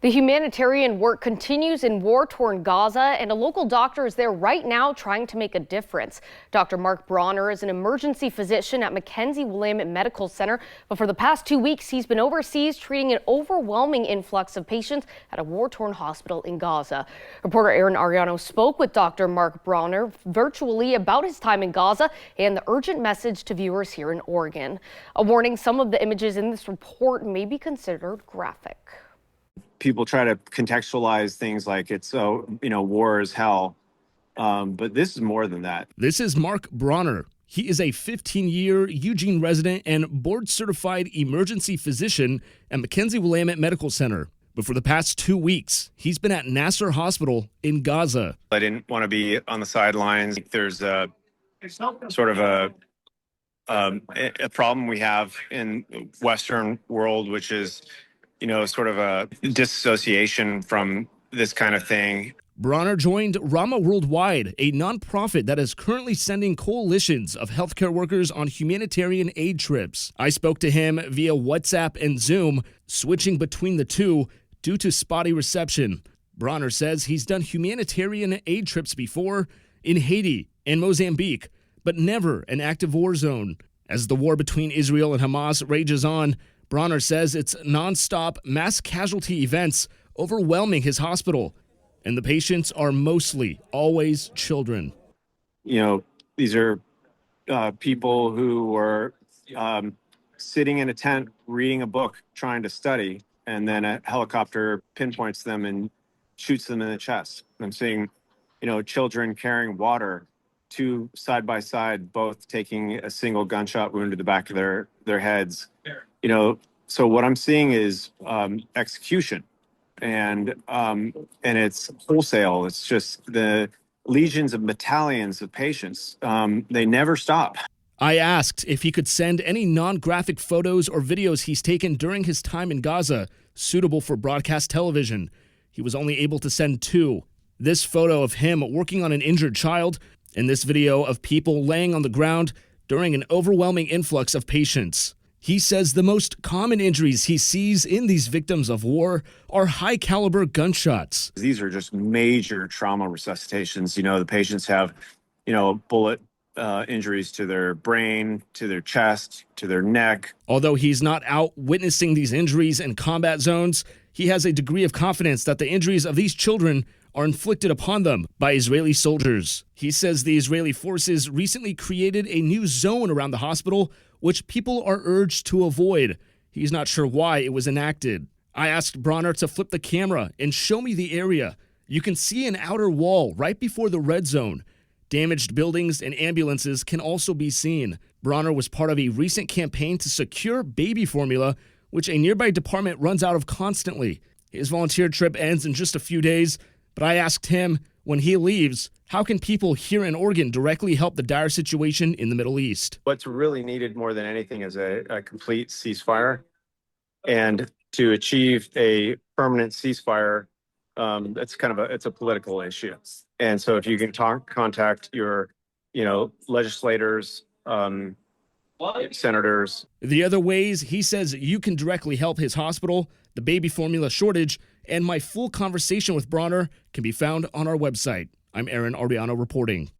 The humanitarian work continues in war-torn Gaza, and a local doctor is there right now trying to make a difference. Dr. Mark Bronner is an emergency physician at Mackenzie-William Medical Center, but for the past 2 weeks, he's been overseas treating an overwhelming influx of patients at a war-torn hospital in Gaza. Reporter Aaron Ariano spoke with Dr. Mark Bronner virtually about his time in Gaza and the urgent message to viewers here in Oregon. A warning: some of the images in this report may be considered graphic. People try to contextualize things like it's, war is hell. But this is more than that. This is Mark Bronner. He is a 15-year Eugene resident and board-certified emergency physician at Mackenzie-William Medical Center. But for the past 2 weeks, he's been at Nasser Hospital in Gaza. I didn't want to be on the sidelines. There's a sort of a problem we have in the Western world, which is sort of a disassociation from this kind of thing. Bronner joined Rama Worldwide, a nonprofit that is currently sending coalitions of healthcare workers on humanitarian aid trips. I spoke to him via WhatsApp and Zoom, switching between the two due to spotty reception. Bronner says he's done humanitarian aid trips before in Haiti and Mozambique, but never an active war zone. As the war between Israel and Hamas rages on, Bronner says it's nonstop mass casualty events overwhelming his hospital, and the patients are mostly always children. These are people who were sitting in a tent reading a book, trying to study, and then a helicopter pinpoints them and shoots them in the chest. I'm seeing, children carrying water, two side by side, both taking a single gunshot wound to the back of their heads. So what I'm seeing is execution, and it's wholesale. It's just the legions of battalions of patients. They never stop. I asked if he could send any non-graphic photos or videos he's taken during his time in Gaza suitable for broadcast television. He was only able to send 2. This photo of him working on an injured child, and this video of people laying on the ground during an overwhelming influx of patients. He says the most common injuries he sees in these victims of war are high-caliber gunshots. These are just major trauma resuscitations. The patients have, bullet injuries to their brain, to their chest, to their neck. Although he's not out witnessing these injuries in combat zones, he has a degree of confidence that the injuries of these children are inflicted upon them by Israeli soldiers. He says the Israeli forces recently created a new zone around the hospital, which people are urged to avoid. He's not sure why it was enacted. I asked Bronner to flip the camera and show me the area. You can see an outer wall right before the red zone. Damaged buildings and ambulances can also be seen. Bronner was part of a recent campaign to secure baby formula, which a nearby department runs out of constantly. His volunteer trip ends in just a few days, but I asked him, when he leaves, how can people here in Oregon directly help the dire situation in the Middle East? What's really needed more than anything is a complete ceasefire. And to achieve a permanent ceasefire, it's a political issue. And so if you can contact your, legislators, senators. The other ways he says you can directly help his hospital, the baby formula shortage, and my full conversation with Bronner can be found on our website. I'm Aaron Ariano reporting.